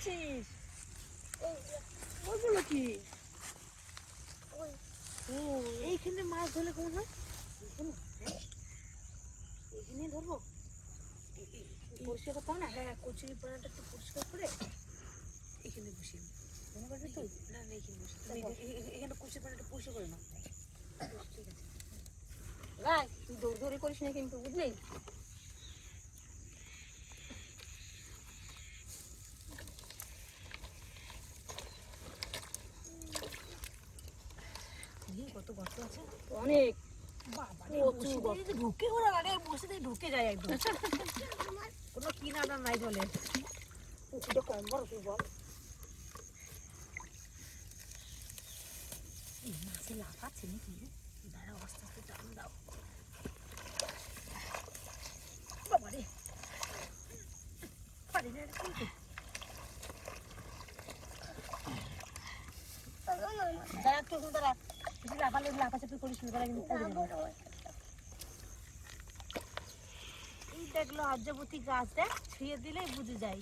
আনছিস? ওইগুলো কি? এইখানে মাছ ধরলে কেমন হয়? এইখানে ধরবো? পরিষ্কার করতে হবে না? হ্যাঁ, কচুরি পানাটা একটু পরিষ্কার করে এখানে বসিয়ে মনে করবি তুই? না না, এখানে বসে এখানে কচুরি পানাটা পরিষ্কার করে নাও। ঠিক আছে ভাই, তুই দৌড় করিস না কিন্তু, বুঝলি? কত গর্ত আছে, অনেক। ঢুকে ওরা আরে বসে ঢুকে যায় একদম। কোনো কিনারা নাই জলে। পুকুরটা কম বড়, তুই বল। মাছে লাফাচ্ছে নাকি? দাঁড়াও, আস্তে আস্তে টান দাও। বাবা রে, পারি না কিন্তু। দাঁড়া তো, দাঁড়া। লাফালে লাফাচাপি করিস না, দাঁড়া কিন্তু পড়ে যাবে। এই দেখলো লজ্জাবতী গাছ, দেখ ছুঁয়ে দিলেই বুঝে যায়।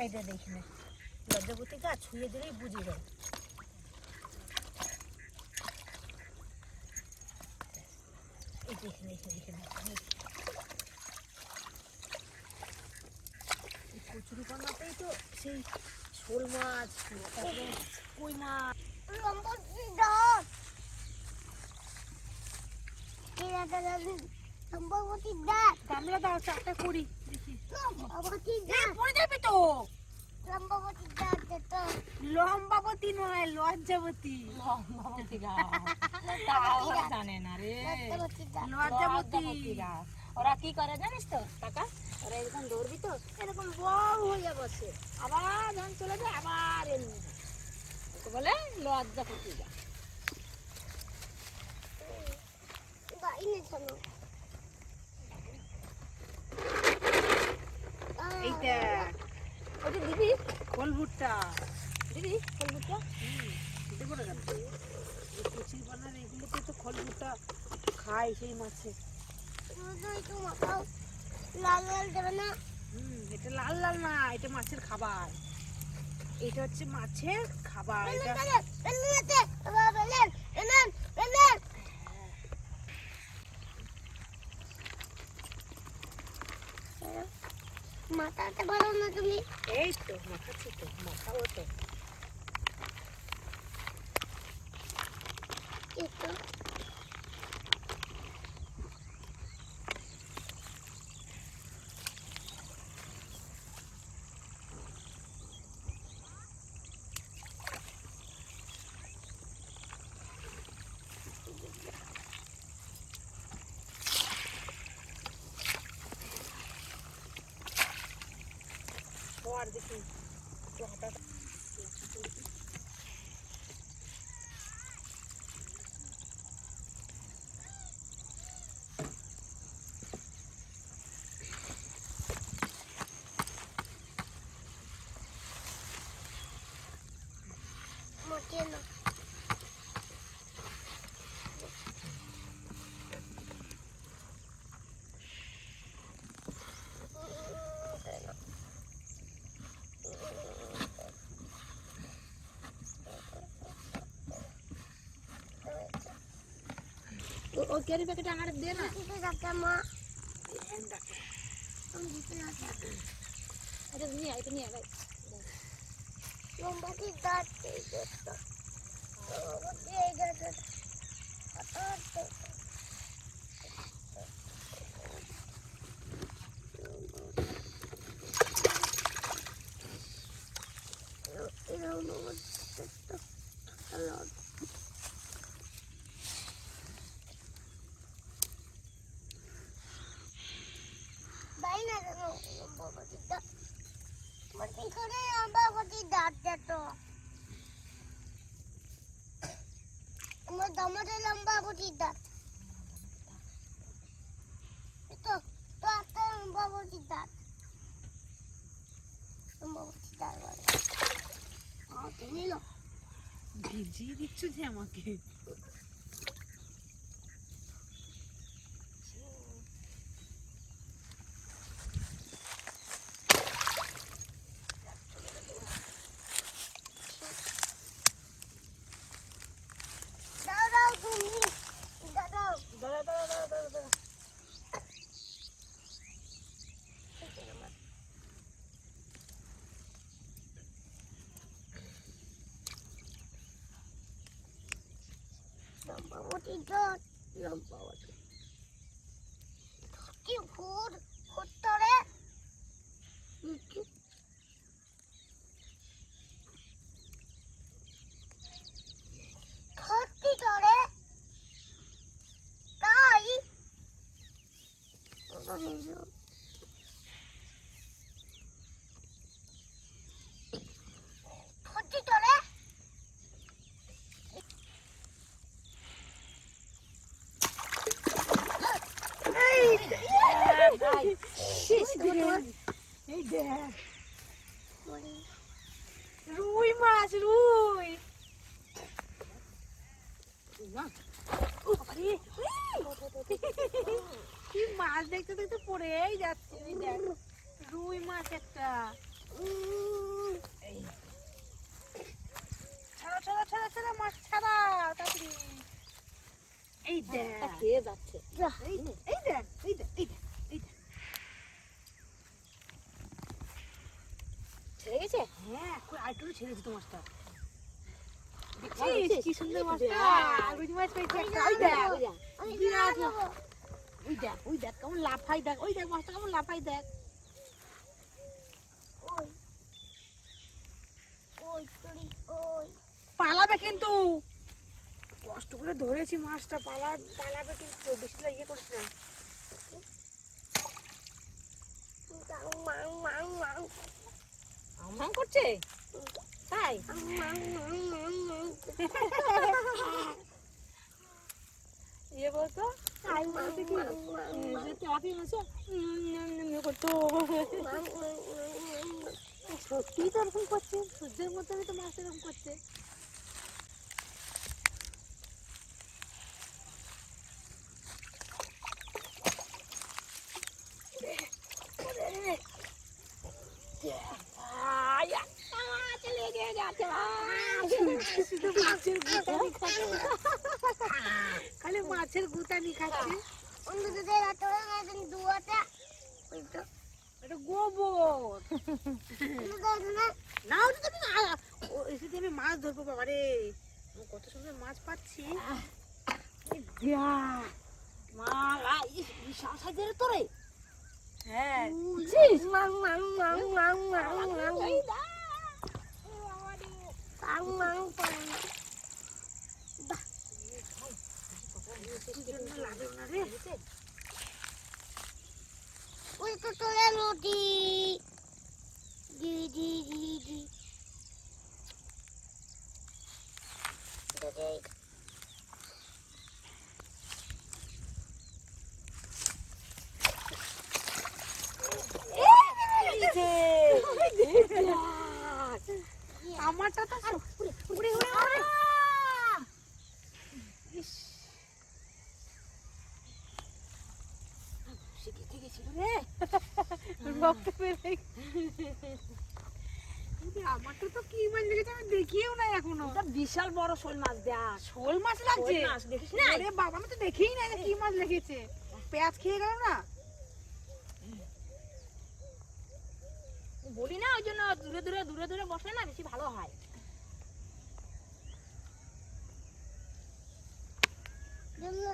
এটা দেখি না, লজ্জাবতী গাছ ছুঁয়ে দিলেই বুঝে যায়। কচুরি পানাতেই তো সেই শোল মাছ, কই মাছ, গামলা দাও, চারটা করি দেখি। পড়ে যাবে তো। লম্বাবতী নয়, লজ্জাবতী। লম্বাবতী গাছ জানে না রে, লজ্জাবতী গাছ। ওরা কি করে জানিস তো কাকা? ওরা এরকম ধরবি তো, এরকম বউ হয়ে বসে, আবার যখন চলে যায় আবার এমনি বলে লজ্জাবতী গাছ। এইটা ওটা দিবি, ফল ভুট্টা দিবি, ফল ভুট্টা দেবো না কেন? কচি বানার এগুলোতে তো ফল ভুট্টা খায় সেই মাছে। লাল লাল দেবে না? এটা লাল লাল না, এটা মাছের খাবার। এটা হচ্ছে মাছের খাবার। মাথাটা ভালো না তুমি? এই তো মাখাচ্ছি তো, মাখাবো তো। আর দেখি ও ক্যারি প্যাকেট আমার দে না। এটা নিয়ে এটা নিয়ে ভাই, লম্বাটি দাঁত এই দাঁতটা এই দাঁতটা লম্বাবতীর দাঁত তো, তো একটা লম্বাবতীর দাঁত, লম্বাবতীর দাঁত তুমি ভিজিয়ে দিচ্ছ যে আমাকে। লম্বাবতী ডট লম্বাবতী কি ভূত ভূতরে সত্যি করে তাই সত্যি করে রুই মাছ রুই কি মাছ দেখতে দেখতে পড়েই যাচ্ছে রুই মাছ একটা ছাড়া ছাড়া ছাড়া ছাড়া মাছ ছাড়া তাড়াতাড়ি এই দেখ খেয়ে যাচ্ছে এই দেখ এই দেখ এই দেখ এই দেখ ছেড়ে গেছে হ্যাঁ আরেকটু ছেড়েছে তো মাছটা দেখছিস কি সুন্দর মাছটা রুই মাছ পেয়েছে একটা ওই দেখ ওই দেখ কেমন লাফাই দেখ ওই দেখ মাছটা কেমন লাফাই দেখ পালাবে কিন্তু কষ্ট করে ধরেছি মাছটা পালাবে কিন্তু বেশি ইয়ে করিস না আম করছে তাই ইয়ে বলতো সত্যি তো এরকম করছে সূর্যের মধ্যে তো মাছ এরকম করছে খালি মাছের গুতানি খাচ্ছে এটা গোবর না ওটা এসে আমি মাছ ধরবো বাবা রে কত সুন্দর মাছ পাচ্ছি বিশাল সাইজের তোরে হ্যাঁ ওই তো তোরা নদী দিদি দিদি আমারটা তো উড়ে উড়ে আমারটা তো কি মাছ লেগেছে আমি দেখিও না এখনো বিশাল বড় শোল মাছ দেখ শোল মাছ লাগছে দেখিস না আরে বাবা আমি তো দেখিই না কি মাছ লেগেছে পেঁয়াজ খেয়ে গেল না বলি না ওই জন্য দূরে দূরে দূরে দূরে বসলে না বেশি ভালো হয়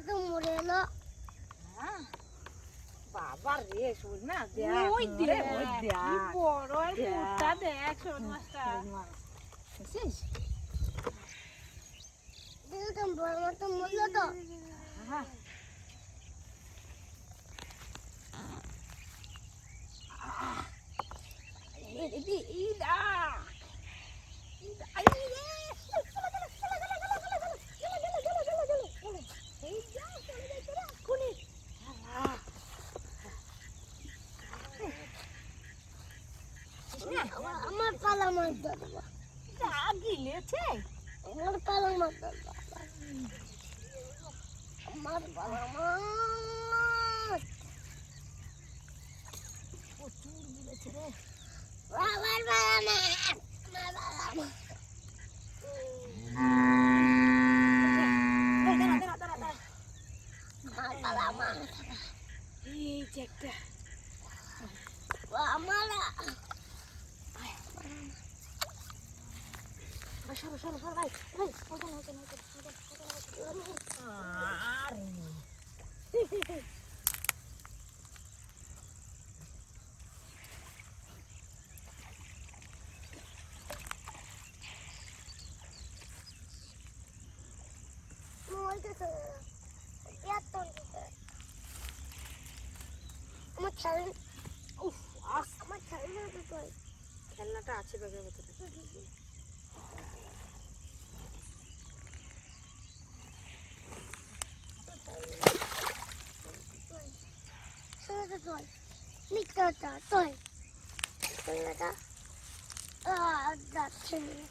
তো মরে এলো বাবা রে শোল মাছ দেখ ওই দেখ কি বড় আর মোটা দেখ শোল মাছটা দেখলাম বড় মতো মরলো তো আমার পালা মাছ ধরবো গিলেছে আমার পালা মাছ ধরবো আমার পালা মাছ প্রচুর গিলেছে রে আমার পালা মাছ আমার পালা মাছ আমার পালা মাছ এই যে একটা আমার সরো সরো সরো ভাই ভাই আমার ছাড় উফ আস আমার ছাড় না তো তুই খেলনাটা আছে ব্যাগের ভিতরে শোনো তো তুই নিকটা তুই খেলনাটা যাচ্ছে না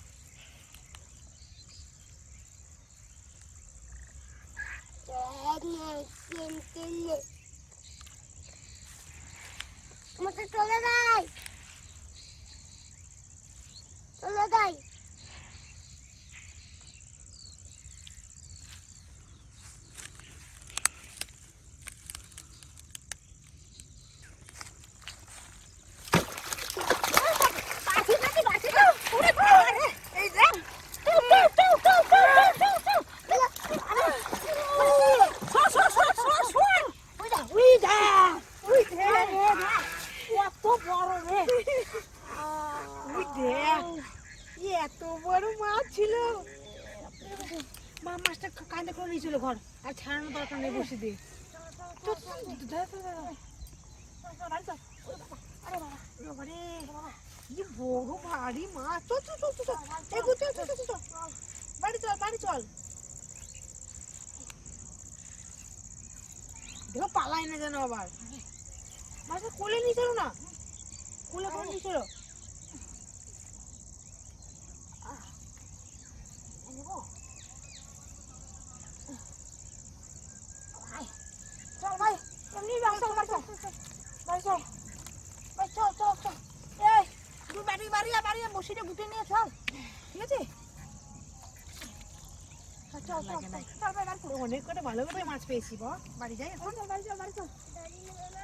আমাকে চলে যাই চলে যাই এত বড় মাছ ছিল মা মাছটা কান্দে করে নিয়েছিল ঘর আর ছাড়ানো দরকার নেই বসে দিয়ে কি বড় ভারী মাছ চল চল চল চল এগো চল চল চল চল বাড়ি চল বাড়ি চল দেখো পালাই না যেন আবার মাছটা কোলে নিয়েছিল না কোলে করে নিয়েছিল চল ভাই এমনি বাড়ি চল বাড়ি চল বাড়ি চল ভাই চল চল চল এই তুই বাড়ি বসিটা গুটে নিয়ে চল ঠিক আছে চল চল চল ভাই বাড়ি অনেক কটা ভালো করে মাছ পেয়েছি বাড়ি যাই এখন চল বাড়ি চল দাঁড়িয়ে না